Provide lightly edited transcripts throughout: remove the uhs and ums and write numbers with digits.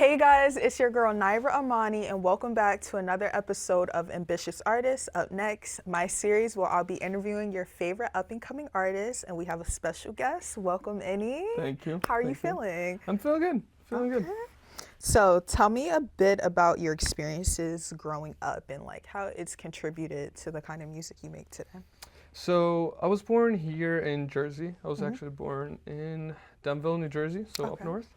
Hey guys, it's your girl Naira Amani, and welcome back to another episode of Ambitious Artists. Up next, my series where I'll be interviewing your favorite up-and-coming artists, and we have a special guest. Welcome, Any. Thank you. How are you feeling? I'm feeling good. Feeling good. So tell me a bit about your experiences growing up and like how it's contributed to the kind of music you make today. So I was born here in Jersey. I was actually born in Denville, New Jersey, so up north.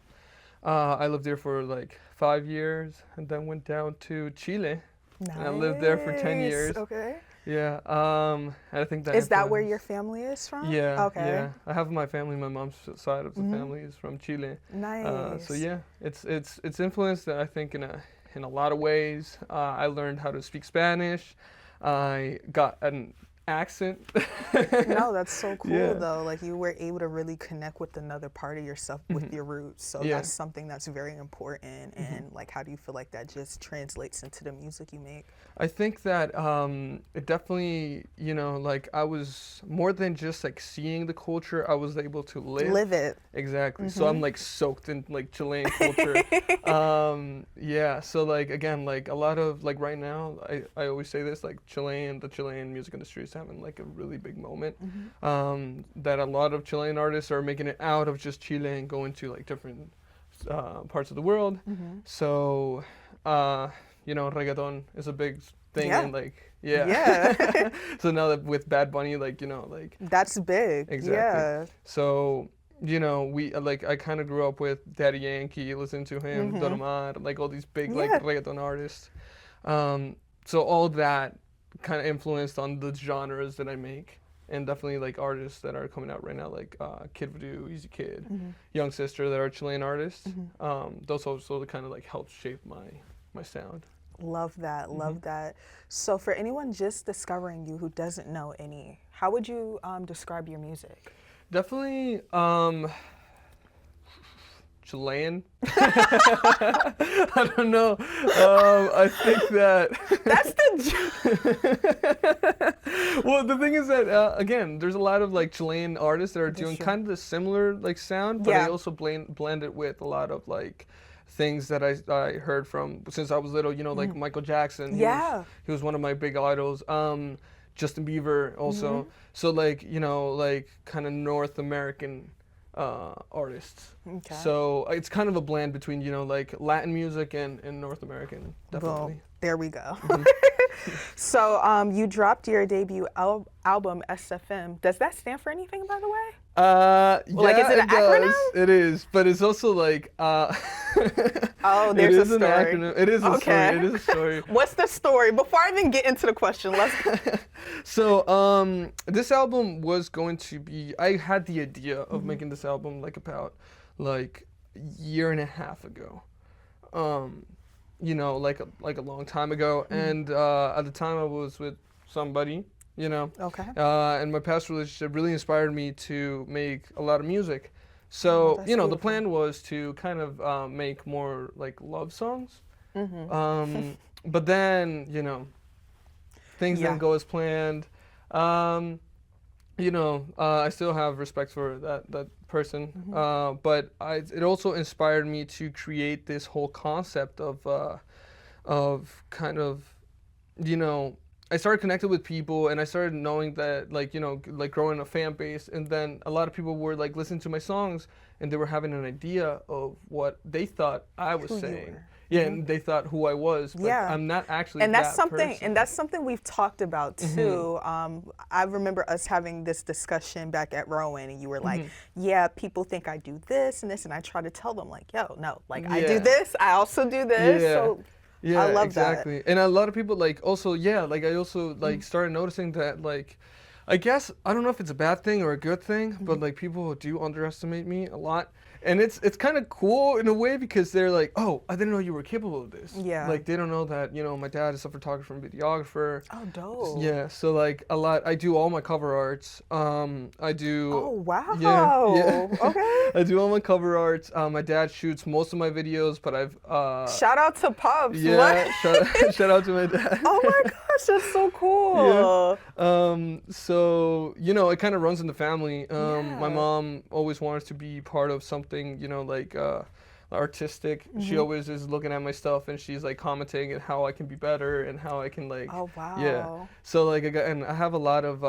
I lived there for like 5 years and then went down to Chile. Nice. And I lived there for 10 years. Okay. Yeah. And I think that Is that where your family is from? Yeah. Okay. Yeah. I have my family, my mom's side of the family is from Chile. Nice. So yeah, it's influenced I think in a lot of ways. I learned how to speak Spanish. I got an accent. No, that's so cool Yeah. though. Like you were able to really connect with another part of yourself with your roots. So Yeah. that's something that's very important. And like, how do you feel like that just translates into the music you make? I think that it definitely, like I was more than just like seeing the culture, I was able to Live it. Exactly. So I'm like soaked in like Chilean culture. Yeah. So like again, like a lot of like right now, I always say this, like the Chilean music industry is having like a really big moment. That a lot of Chilean artists are making it out of just Chile and going to like different parts of the world. So reggaeton is a big thing and like Yeah. so now that with Bad Bunny, like That's big. exactly. Yeah. So we I kind of grew up with Daddy Yankee, listening to him, Don Omar, like all these big like reggaeton artists. So all that kind of influenced on the genres that I make, and definitely like artists that are coming out right now, like Kid Voodoo, Easy Kid, Young Sister, that are Chilean artists. Those also kind of like helped shape my sound. Love that. Love that. So for anyone just discovering you who doesn't know Any, how would you describe your music? Definitely Chilean. I don't know. I think that That's the well, the thing is that again, there's a lot of like Chilean artists that are doing kind of the similar like sound, but I also blend it with a lot of like things that I heard from since I was little. Like Michael Jackson. He was one of my big idols. Justin Bieber also. So like like kind of North American artists. Okay. So it's kind of a blend between like Latin music and North American, definitely. Boom. There we go. So you dropped your debut album SFM. Does that stand for anything, by the way? Yeah, like, is it an acronym? It is, but it's also like Oh, there's a story. An acronym. It is a story. It is a story. What's the story? Before I even get into the question, let's So this album was going to be, I had the idea of making this album like about like a year and a half ago. Like a long time ago, and at the time I was with somebody, Okay. and my past relationship really inspired me to make a lot of music. So the beautiful. plan was to kind of make more like love songs, but then things didn't go as planned. I still have respect for that person, but it also inspired me to create this whole concept of kind of, I started connecting with people, and I started knowing that like growing a fan base, and then a lot of people were like listening to my songs, and they were having an idea of what they thought I was saying. Yeah, and they thought who I was, but I'm not actually and that's that something person. and that's something we've talked about too. I remember us having this discussion back at Rowan, and you were like, yeah, people think I do this and this, and I try to tell them like, yo, no, like I do this, I also do this. So yeah, I love exactly. And a lot of people like also I also like started noticing that like, I guess I don't know if it's a bad thing or a good thing, but like people do underestimate me a lot. And it's kind of cool in a way, because they're like, oh, I didn't know you were capable of this. Yeah. Like they don't know that, my dad is a photographer and videographer. Oh, dope. Yeah, so like a lot, I do all my cover arts. I do. Oh, wow. Yeah. Okay. I do all my cover arts. My dad shoots most of my videos, but I've. Shout out to Pops. Yeah, shout out to my dad. Oh my gosh, that's so cool. Yeah. So it kind of runs in the family. My mom always wanted to be part of something, like artistic. She always is looking at my stuff and she's like commenting and how I can be better and how I can like Oh wow. yeah. So like and I have a lot of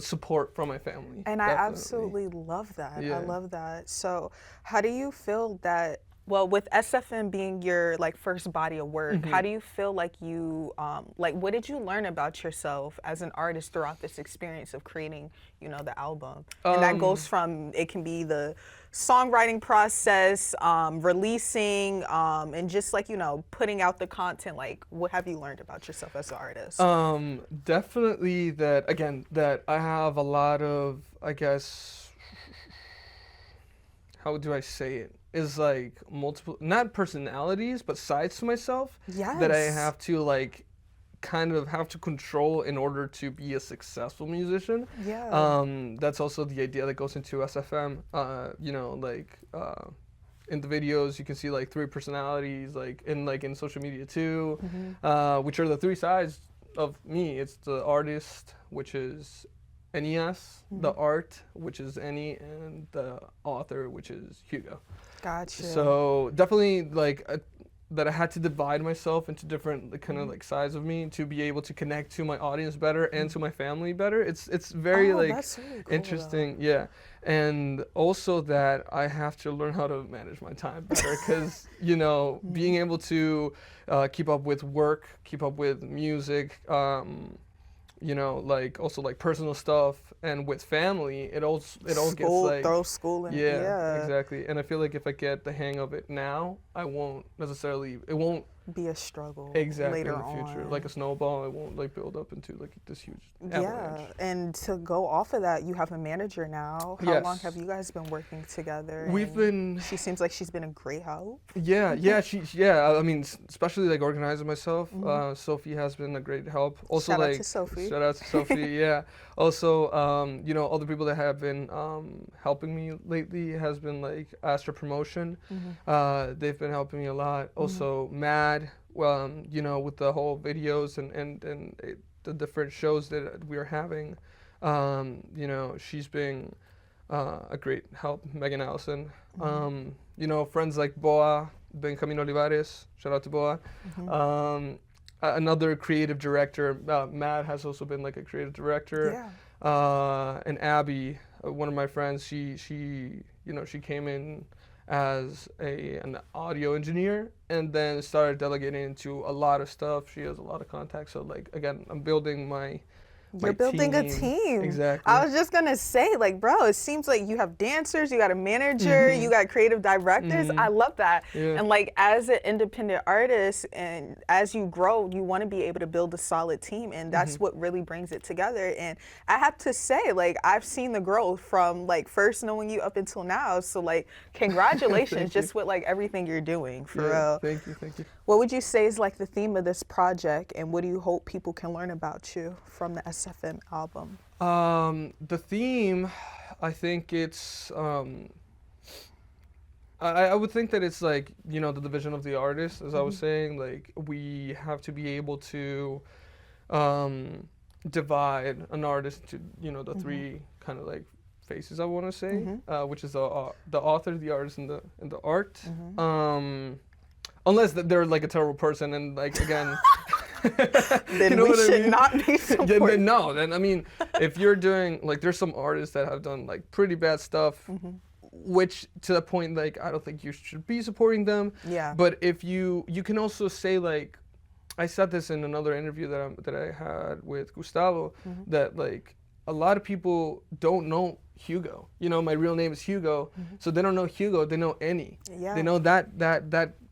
support from my family. And I definitely. absolutely love that. Yeah. I love that. So how do you feel that, well, with SFM being your like first body of work, how do you feel like you, like what did you learn about yourself as an artist throughout this experience of creating, you know, the album? And that goes from, it can be the songwriting process, releasing, and just like, you know, putting out the content. Like what have you learned about yourself as an artist? Definitely that, again, that I have a lot of, I guess, how do I say it? Is like multiple, not personalities, but sides to myself that I Yes. have to like kind of have to control in order to be a successful musician. Yeah. That's also the idea that goes into SFM. You know, like in the videos you can see like 3 personalities, like in social media too, which are the 3 sides of me. It's the artist, which is NES, the art, which is Annie, and the author, which is Hugo. Gotcha. So definitely like that I had to divide myself into different like, kind of like sides of me to be able to connect to my audience better and to my family better. It's very Oh, like that's really cool, interesting, yeah. And also that I have to learn how to manage my time better because you know being able to keep up with work, keep up with music. You know, like also like personal stuff and with family, it all gets like throw school in. yeah, exactly. And I feel like if I get the hang of it now, I won't necessarily, it won't Be a struggle exactly later in the future. on. Like a snowball, it won't like build up into like this huge Yeah, avalanche. and to go off of that, you have a manager now. How long Yes. have you guys been working together? We've And been She seems like she's been a great help. yeah, yeah. I mean, especially like organizing myself. Sophie has been a great help. Also, Shout out like to Sophie. shout out to Sophie. Yeah. Also, you know, other people that have been helping me lately has been like Astra Promotion. They've been helping me a lot. Also, Mad. You know, with the whole videos and the different shows that we are having. You know, she's been a great help, Megan Allison. You know, friends like Boa, Benjamin Olivares, shout out to Boa. Another creative director, Matt has also been like a creative director. Yeah. And Abby, one of my friends, she you know, she came in as an audio engineer and then started delegating into a lot of stuff. She has a lot of contacts. So like again, I'm building my You're building a team. Exactly. I was just gonna say, like, bro, it seems like you have dancers, you got a manager, you got creative directors. I love that. Yeah. And like, as an independent artist, and as you grow, you want to be able to build a solid team, and that's what really brings it together. And I have to say, like, I've seen the growth from like first knowing you up until now. So like, congratulations, just with like everything you're doing, for real. Thank you, thank you. What would you say is like the theme of this project, and what do you hope people can learn about you from the SFM album? The theme, I think it's, I would think that it's like, you know, the division of the artist, as I was saying, like we have to be able to divide an artist to, you know, the 3 kind of like faces, I want to say, which is the author, the artist, and the art. Unless they're like a terrible person and like again, Then you know we what I should mean? not be Yeah, supporting. then no, then I mean, if you're doing like, there's some artists that have done like pretty bad stuff, which to the point like I don't think you should be supporting them. Yeah. But if you can also say like, I said this in another interview that I had with Gustavo, that like a lot of people don't know Hugo. You know, my real name is Hugo, so they don't know Hugo. They know Annie. Yeah. They know that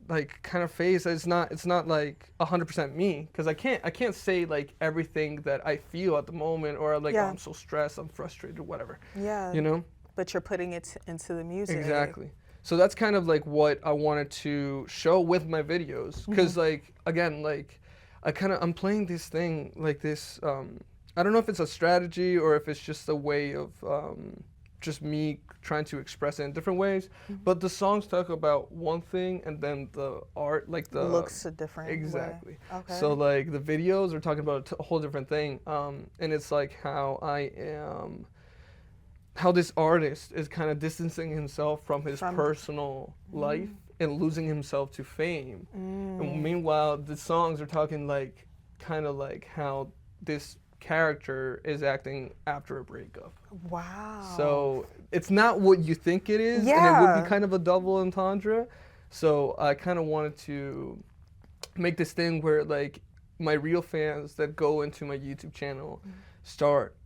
like kind of face. It's not like 100% me, because I can't say like everything that I feel at the moment, or like, oh, I'm so stressed, I'm frustrated, whatever. Yeah. You know. But you're putting it into the music. Exactly. So that's kind of like what I wanted to show with my videos, because like again, like I'm playing this thing like this. I don't know if it's a strategy or if it's just a way of just me trying to express it in different ways. But the songs talk about one thing, and then the art, like the looks a different exactly. way. Okay. So like the videos are talking about a whole different thing, and it's like how I am how this artist is kind of distancing himself from his From personal life and losing himself to fame. And meanwhile, the songs are talking like kind of like how this character is acting after a breakup. Wow. So it's not what you think it is, and it would Yeah. be kind of a double entendre. So I kind of wanted to make this thing where like my real fans that go into my YouTube channel start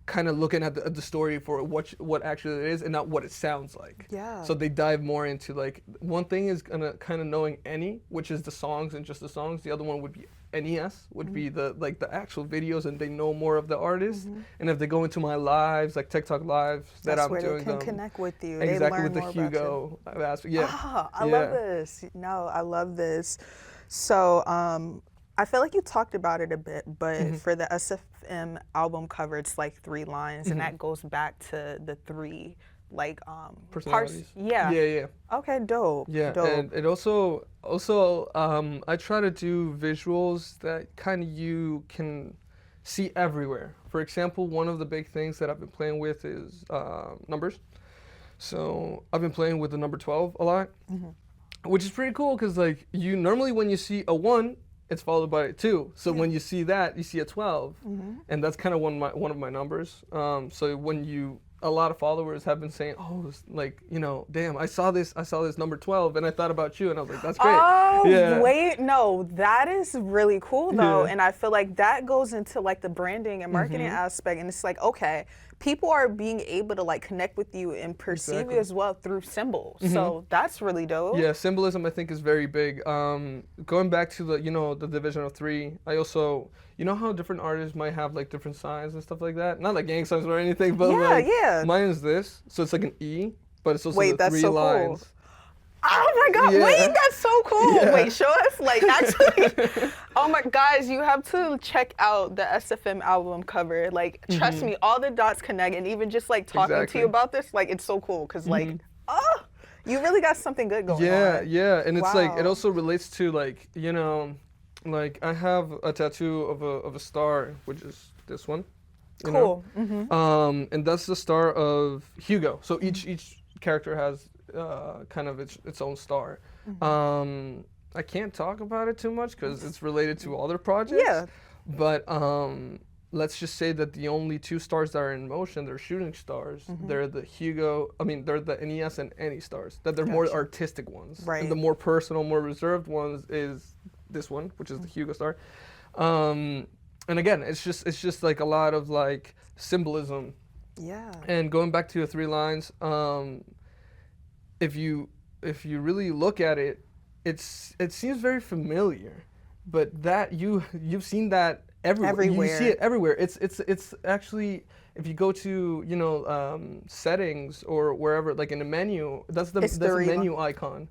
kind of looking at the story for what actually it is and not what it sounds like. Yeah. So they dive more into like one thing is gonna kind of knowing any, which is the songs and just the songs. The other one would be NES, would be the like the actual videos, and they know more of the artist. And if they go into my lives, like TikTok lives that That's I'm where doing, they can connect with you. exactly They learn with the more about you. Hugo aspect. Yeah. Ah, I love this. No, I love this. So, I feel like you talked about it a bit, but for the SFM album cover, it's like 3 lines, and that goes back to the 3 like parts. Personalities. Yeah. Yeah. Okay, dope. Yeah, Dope. and it also I try to do visuals that kind of you can see everywhere. For example, one of the big things that I've been playing with is numbers. So I've been playing with the number 12 a lot, which is pretty cool because like you normally when you see a 1, it's followed by a 2. So when you see that, you see a 12, and that's kind of one of my numbers. So when a lot of followers have been saying, oh, like, you know, damn, I saw this number 12, and I thought about you, and I was like, that's great. Oh, Yeah. wait, no, that is really cool though. Yeah. And I feel like that goes into like the branding and marketing aspect. And it's like, okay, people are being able to like connect with you and perceive Exactly. you as well through symbols. So that's really dope. Yeah, symbolism I think is very big. Going back to the division of 3, I also, how different artists might have like different signs and stuff like that. Not like gang signs or anything, but Yeah, like yeah. mine is this, so it's like an E, but it's also Wait, the that's 3 so cool. lines. Oh my God, Yeah. wait, that's so cool. Yeah. Wait, show us, like actually, oh my, guys, you have to check out the SFM album cover. Like, trust me, all the dots connect, and even just like talking to Exactly. you about this, like, it's so cool, because like, oh, you really got something good going Yeah, on. yeah, and it's like it Wow. also relates to like like I have a tattoo of a star, which is this one. you know? Cool. And that's the star of Hugo. So each character has kind of its own star. I can't talk about it too much because it's related to other projects. Yeah. But let's just say that the only 2 stars that are in motion, they're shooting stars. They're the they're the NES and NE stars. That they're more Gotcha. artistic ones. Right. And the more personal, more reserved ones is this one, which is the Hugo star. And again, it's just like a lot of like symbolism. Yeah. And going back to the 3 lines, if you really look at it, it seems very familiar, but that you've seen that everywhere. You see it everywhere. It's actually, if you go to settings or wherever, like in the menu, that's the menu icon.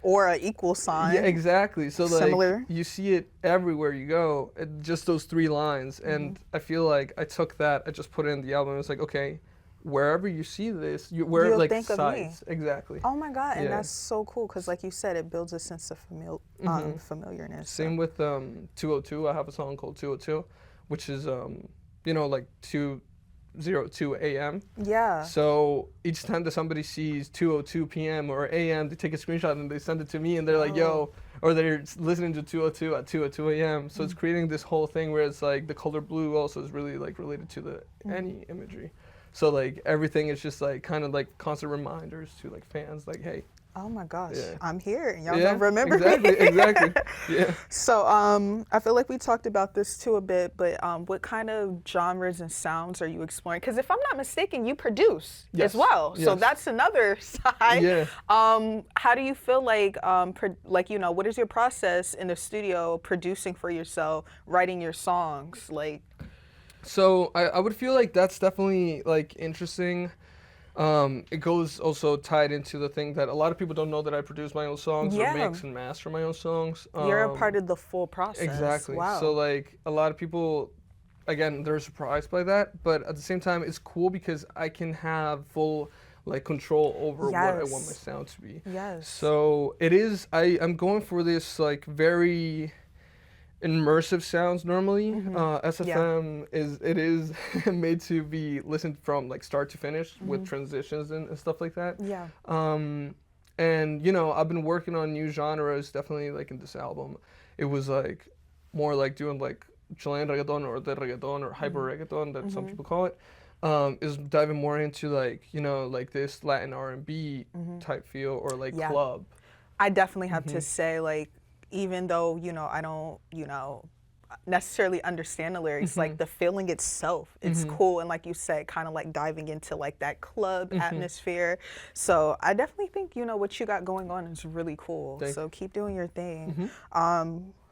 Or an equal sign. Yeah, exactly. So like Similar. you see it everywhere you go. Just those 3 lines, and I feel like I took that, I just put it in the album. It's like, okay, wherever you see this, where You'll like think of me. sites, exactly. Oh my God, and Yeah. that's so cool because, like you said, it builds a sense of familiarness. Same with 202. I have a song called 202, which is like 2:02 a.m. Yeah. So each time that somebody sees 2:02 p.m. or a.m., they take a screenshot and they send it to me, and they're like, "Yo," or they're listening to 2:02 at 2:02 a.m. So it's creating this whole thing where it's like the color blue also is really like related to the any imagery. So like everything is just like kind of like constant reminders to like fans, like, hey. Oh my gosh, Yeah. I'm here, and y'all Yeah, don't remember exactly, me. exactly. Yeah. So I feel like we talked about this too a bit, but what kind of genres and sounds are you exploring? Because if I'm not mistaken, you produce Yes, as well. So yes. that's another side. Yeah. How do you feel like, what is your process in the studio producing for yourself, writing your songs? Like, So I would feel like that's definitely like interesting. It goes also tied into the thing that a lot of people don't know that I produce my own songs Yeah. or mix and master my own songs. you're a part of the full process. Exactly. Wow. So like a lot of people, again, they're surprised by that, but at the same time, it's cool because I can have full like control over what I want my Yes. sound to be. Yes. So it is. I'm going for this like very. immersive sounds normally. Yeah. SFM is made to be listened from like start to finish with transitions and stuff like that. Yeah. And you know, I've been working on new genres definitely like in this album. It was like more like doing like Chilean reggaeton or the reggaeton or hyper reggaeton that some people call it. Is diving more into like, you know, like this Latin R&B type feel or like Yeah. club. I definitely have to say, like, even though, you know, I don't, you know, necessarily understand the lyrics, like the feeling itself, it's cool. And like you said, kind of like diving into like that club atmosphere. So I definitely think, you know, what you got going on is really cool. So keep doing your thing.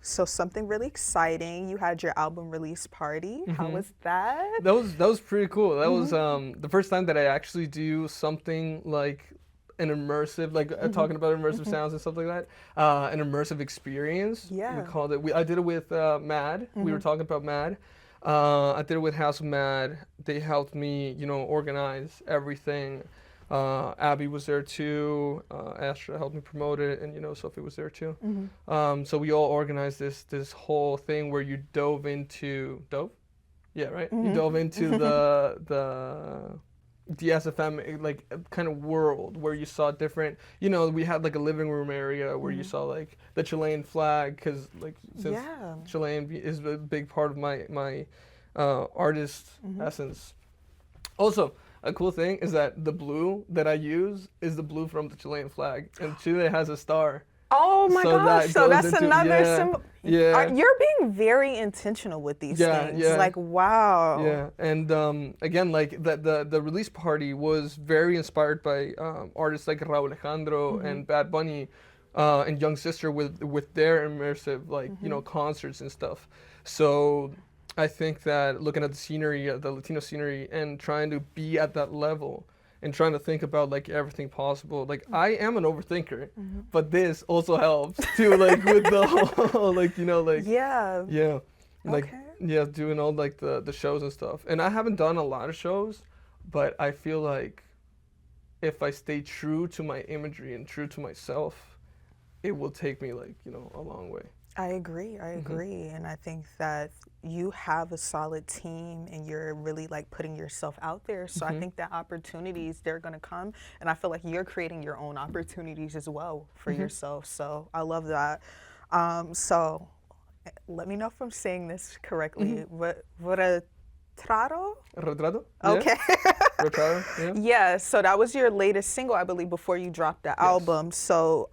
So something really exciting. You had your album release party. How was that? That was pretty cool. That was the first time that I actually do something like an immersive, like talking about immersive sounds and stuff like that. An immersive experience. Yeah. We called it. I did it with Mad. We were talking about Mad. I did it with House of Mad. They helped me, you know, organize everything. Abby was there too. Astra helped me promote it, and you know, Sophie was there too. So we all organized this whole thing where you dove, yeah, right. You dove into the SFM like kind of world where you saw different. You know, we had like a living room area where you saw like the Chilean flag, because like since Chilean is a big part of my artist essence. Also, a cool thing is that the blue that I use is the blue from the Chilean flag, and Chile has a star. Oh my gosh, so that's another symbol. Yeah. You're being very intentional with these things. Yeah. Like, wow. Yeah, and again, like the release party was very inspired by artists like Raúl Alejandro and Bad Bunny and Young Sister with their immersive, like, you know, concerts and stuff. So I think that looking at the scenery, the Latino scenery, and trying to be at that level and trying to think about like everything possible. Like I am an overthinker, but this also helps too, like with the whole, like, you know, like like doing all like the shows and stuff. And I haven't done a lot of shows, but I feel like if I stay true to my imagery and true to myself, it will take me like, you know, a long way. I agree. And I think that you have a solid team and you're really like putting yourself out there. So I think that opportunities, they're going to come. And I feel like you're creating your own opportunities as well for yourself. So I love that. So let me know if I'm saying this correctly. Retrato? Retrato? Okay. Retrato, yeah. Yeah, so that was your latest single, I believe, before you dropped the album. So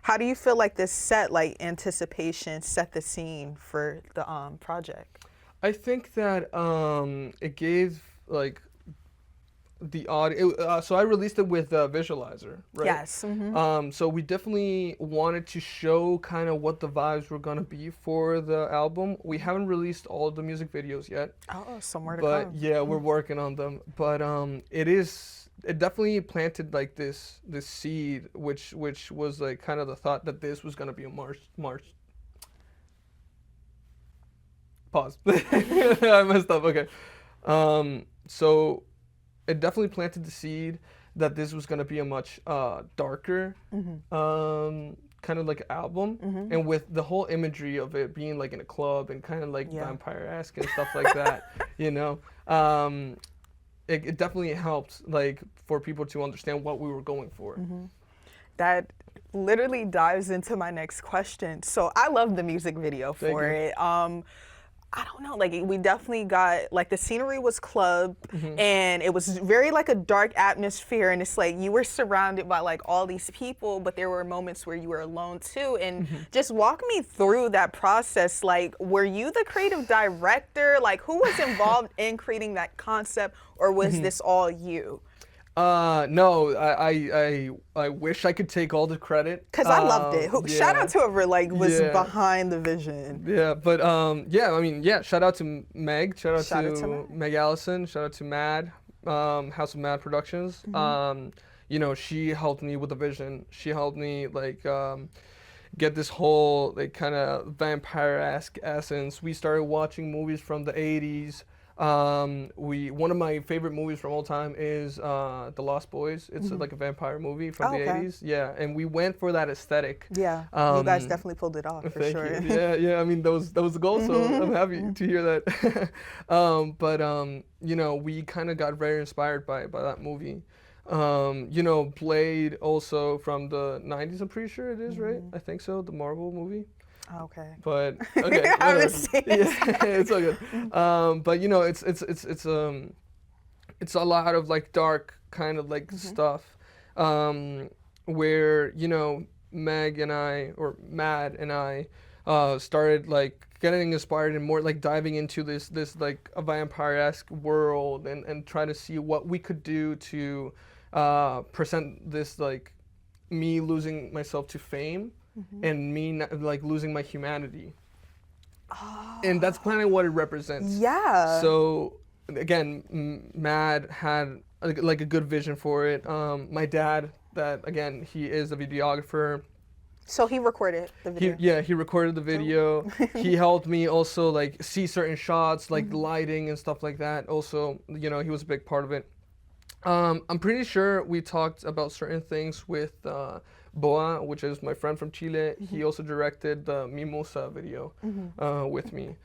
how do you feel like this set, like anticipation, set the scene for the project? I think that it gave like the audio. So I released it with Visualizer, right? Yes. So we definitely wanted to show kind of what the vibes were gonna be for the album. We haven't released all of the music videos yet. Oh, somewhere to but come. yeah, we're working on them. But it definitely planted like this seed, which was like kind of the thought that this was gonna be a march. Pause. I messed up. Okay. So it definitely planted the seed that this was gonna be a much darker kind of like album, and with the whole imagery of it being like in a club and kind of like vampire-esque and stuff like that, you know. It definitely helped like for people to understand what we were going for. That literally dives into my next question. So I love the music video for it. I don't know, like we definitely got, like the scenery was club and it was very like a dark atmosphere, and it's like you were surrounded by like all these people, but there were moments where you were alone too. And just walk me through that process. Like, were you the creative director? Like, who was involved in creating that concept, or was this all you? No, I wish I could take all the credit. Cause I loved it. Shout out to whoever like was behind the vision. Yeah, but I mean, shout out to Meg. Shout out to Meg Allison. Shout out to Mad, House of Mad Productions. You know, she helped me with the vision. She helped me like get this whole like kind of vampire-esque essence. We started watching movies from the 80s. One of my favorite movies from all time is The Lost Boys. It's like a vampire movie from the okay. 80s. Yeah, and we went for that aesthetic. Yeah, you guys definitely pulled it off for Thank sure. you. Yeah, yeah. I mean, that was the goal, so I'm happy to hear that. You know, we kind of got very inspired by that movie. You know, Blade also from the 90s, I'm pretty sure it is, right? I think so, the Marvel movie. Okay. But okay, I haven't whatever. seen it. Yeah, it's all good. But you know, it's a lot of like dark kind of like stuff, where you know Mad and I started like getting inspired and more like diving into this like a vampire-esque world and try to see what we could do to present this like me losing myself to fame and me like losing my humanity. And that's kind of what it represents. Yeah. So again, Mad had like a good vision for it. My dad, that again, he is a videographer. So he recorded the video. He recorded the video. He helped me also like see certain shots, like lighting and stuff like that. Also, you know, he was a big part of it. I'm pretty sure we talked about certain things with Boa, which is my friend from Chile. He also directed the Mimosa video with me.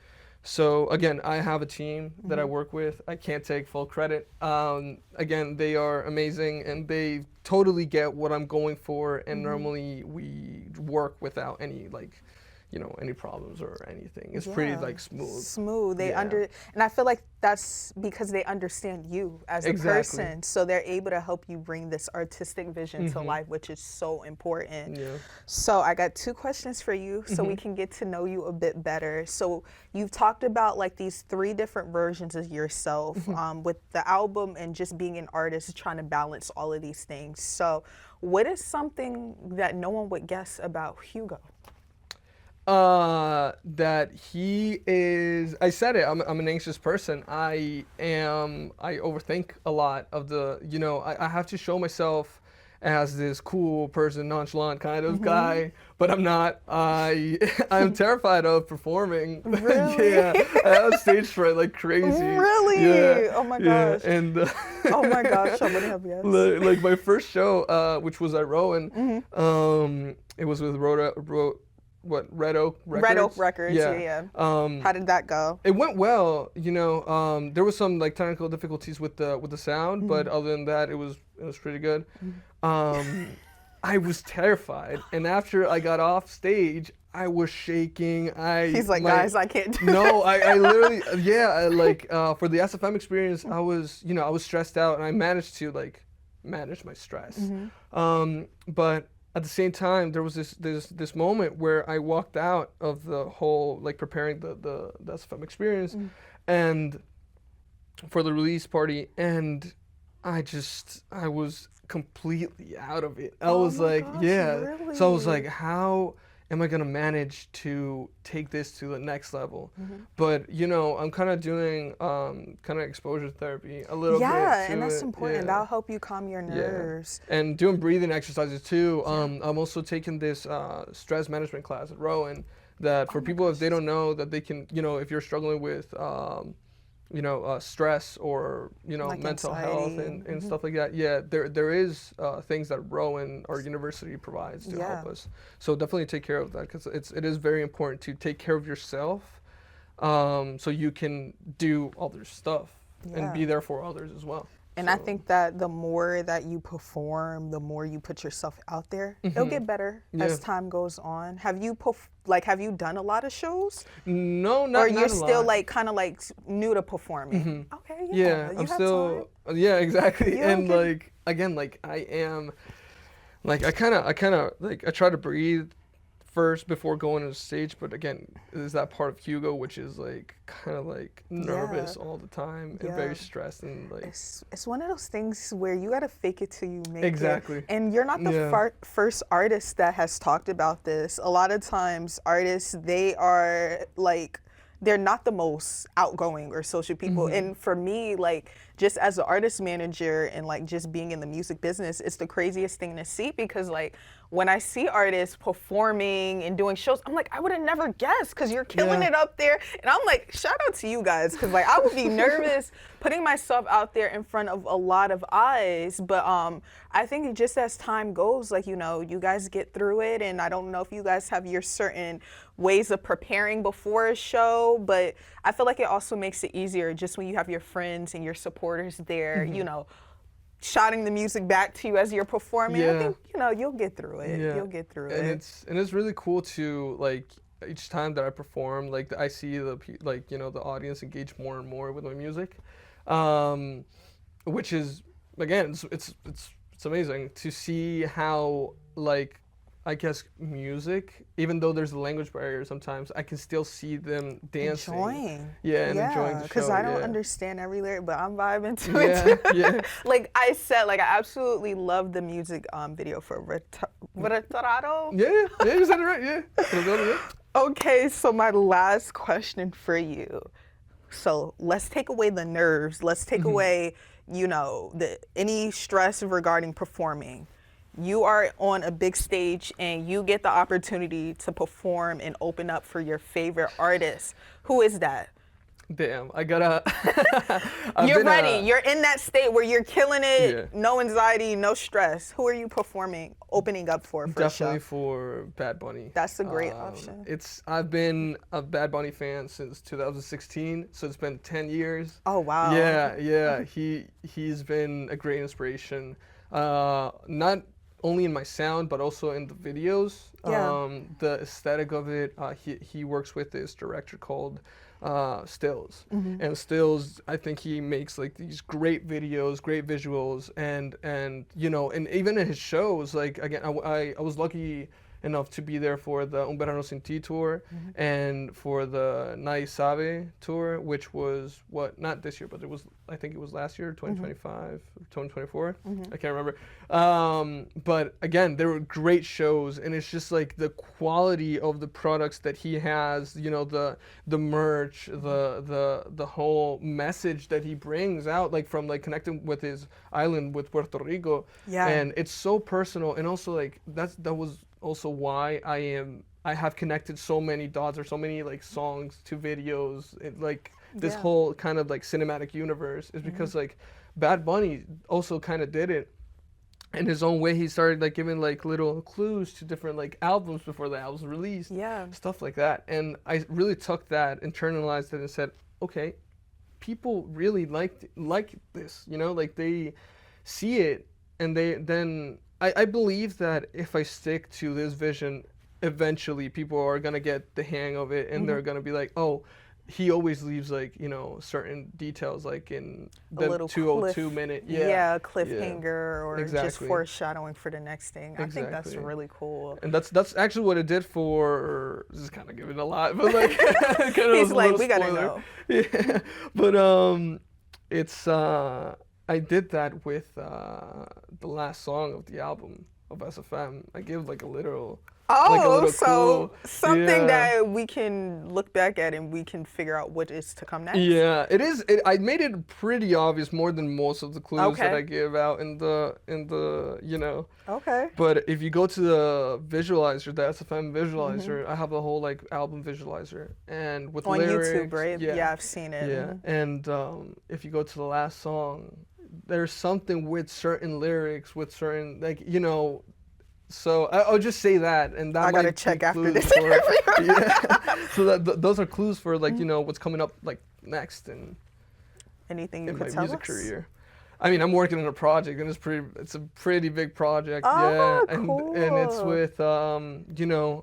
So again, I have a team that I work with. I can't take full credit. Again, they are amazing and they totally get what I'm going for. And normally we work without any like, you know, any problems or anything. It's pretty like smooth. Smooth. And I feel like that's because they understand you as a person. So they're able to help you bring this artistic vision to life, which is so important. Yeah. So I got 2 questions for you so we can get to know you a bit better. So you've talked about like these 3 different versions of yourself with the album and just being an artist, trying to balance all of these things. So what is something that no one would guess about Hugo? That he is, I said it, I'm an anxious person. I overthink a lot of the, you know, I have to show myself as this cool person, nonchalant kind of guy, but I'm not. I'm terrified of performing. Really? Yeah, I have stage fright like crazy. Really? Yeah. Oh my gosh. Yeah. And oh my gosh, I wouldn't have guessed. Like my first show, which was at Rowan, it was with Red Oak Records? Red Oak Records, yeah. How did that go? It went well, you know. There was some like technical difficulties with the sound, but other than that, it was pretty good. I was terrified, and after I got off stage, I was shaking. He's like, guys, I can't do No, I literally, like for the SFM experience, I was stressed out, and I managed to like manage my stress. But at the same time, there was this moment where I walked out of the whole like preparing the SFM experience, and for the release party, and I was completely out of it. I was like, gosh, really? So I was like, really? how am I gonna manage to take this to the next level? But you know, I'm kind of doing kind of exposure therapy a little bit. Yeah, and that's important. Yeah. That'll help you calm your nerves. Yeah. And doing breathing exercises too. I'm also taking this stress management class at Rowan. That for people, if they don't know, that they can, you know, if you're struggling with stress or, you know, like mental anxiety. health and stuff like that. Yeah, there is things that Rowan, our university, provides to help us. So definitely take care of that, because it is very important to take care of yourself, so you can do other stuff and be there for others as well. And I think that the more that you perform, the more you put yourself out there, it'll get better as time goes on. Have you done a lot of shows? No, not. Or you're not a still lot. like kind of like new to performing? Okay, Yeah, you I'm have still. time. Yeah, exactly. You And okay? like again, like I am, like I kind of like I try to breathe first before going on stage, but again, there's that part of Hugo which is like kind of like nervous all the time and very stressed, and like it's one of those things where you gotta fake it till you make Exactly. it. And you're not the first artist that has talked about this. A lot of times artists, they are like, they're not the most outgoing or social people. And for me, like, just as an artist manager and like just being in the music business, it's the craziest thing to see because like when I see artists performing and doing shows, I'm like, I would have never guessed because you're killing it up there. And I'm like, shout out to you guys because like I would be nervous putting myself out there in front of a lot of eyes. But I think just as time goes, like, you know, you guys get through it. And I don't know if you guys have your certain ways of preparing before a show, but I feel like it also makes it easier just when you have your friends and your supporters there, you know, shouting the music back to you as you're performing. I think, you know, you'll get through it. You'll get through it. It's really cool to like each time that I perform, like I see the like, you know, the audience engage more and more with my music, which is again it's amazing to see how like I guess music, even though there's a language barrier sometimes, I can still see them dancing. Enjoying. Enjoying the show. Because I don't understand every lyric, but I'm vibing to it too. Like I said, like I absolutely love the music video for Retorado. Yeah, you said it right, yeah. Okay, so my last question for you. So let's take away the nerves. Let's take away, you know, any stress regarding performing. You are on a big stage and you get the opportunity to perform and open up for your favorite artist. Who is that? Damn, I gotta. You're ready. You're in that state where you're killing it. No anxiety, no stress. Who are you performing, opening up for Definitely a show? for Bad Bunny. That's a great option. I've been a Bad Bunny fan since 2016, so it's been 10 years. Oh wow. Yeah. He's been a great inspiration. Not only in my sound, but also in the videos. The aesthetic of it. He works with this director called Stills, and Stills, I think he makes like these great videos, great visuals, and you know, and even in his shows, like again, I was lucky enough to be there for the Un Verano Sin Ti tour and for the Nadie Sabe tour, which was not this year, but I think it was last year, 2025, 2024, I can't remember. But again, they were great shows, and it's just like the quality of the products that he has, you know, the merch, the whole message that he brings out, like from like connecting with his island with Puerto Rico, and it's so personal, and also like that was also why I have connected so many dots or so many like songs to videos, like this whole kind of like cinematic universe is because like Bad Bunny also kind of did it in his own way. He started like giving like little clues to different like albums before the albums released, stuff like that, and I really took that, internalized it, and said, okay, people really like this, you know, like they see it, and I believe that if I stick to this vision, eventually people are going to get the hang of it, and they're going to be like, oh, he always leaves like, you know, certain details like in the 202 minute. Cliffhanger or just foreshadowing for the next thing. I think that's really cool. And that's actually what it did for, this is kind of giving a lot, but like kind of he's like, we gotta know. Yeah, but it's I did that with the last song of the album of SFM. I give like a literal. So something that we can look back at and we can figure out what is to come next. Yeah, it is. I made it pretty obvious, more than most of the clues that I give out in the you know. Okay. But if you go to the visualizer, the SFM visualizer, I have a whole like album visualizer, and with on lyrics. YouTube, right? Yeah, I've seen it. Yeah, and if you go to the last song, there's something with certain lyrics, with certain like, you know. So I'll just say that, and that I gotta check after this. So those are clues for like, you know, what's coming up like next and anything you in could my tell music us? career. I mean, I'm working on a project, and it's a pretty big project. Cool. And it's with you know,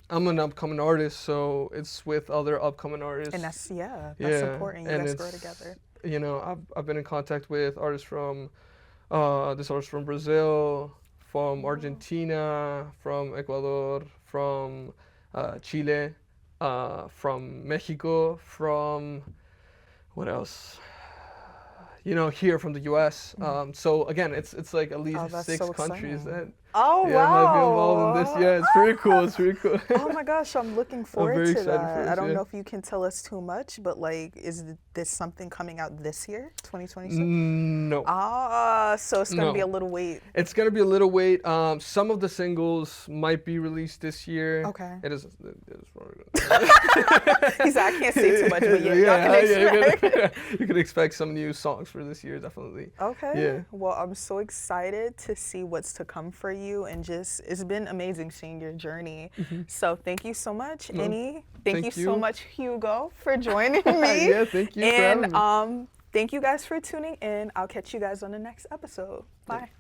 I'm an upcoming artist, so it's with other upcoming artists. And that's important. You guys grow together. You know, I've been in contact with artists from this artist from Brazil, from Argentina, from Ecuador, from Chile, from Mexico, from what else? You know, here from the U.S. So again, it's like at least 6 countries that. Oh, Yeah, I might be involved in wow. this. Yeah, it's pretty cool. It's pretty cool. Oh my gosh, I'm looking forward very to excited that. for I this, don't yeah. know if you can tell us too much, but like, is this something coming out this year, 2026? No. So it's gonna be a No. little wait. It's gonna be a little wait. Some of the singles might be released this year. Okay. It is probably gonna. He said, I can't say too much, but yeah, Yeah, y'all can expect. you can expect some new songs for this year, definitely. Okay. Yeah. Well, I'm so excited to see what's to come for you, and just it's been amazing seeing your journey. So thank you so much, No, Annie. Thank you so you. much, Hugo, for joining me. Yeah, thank you for having And me. thank you guys for tuning in. I'll catch you guys on the next episode. Bye.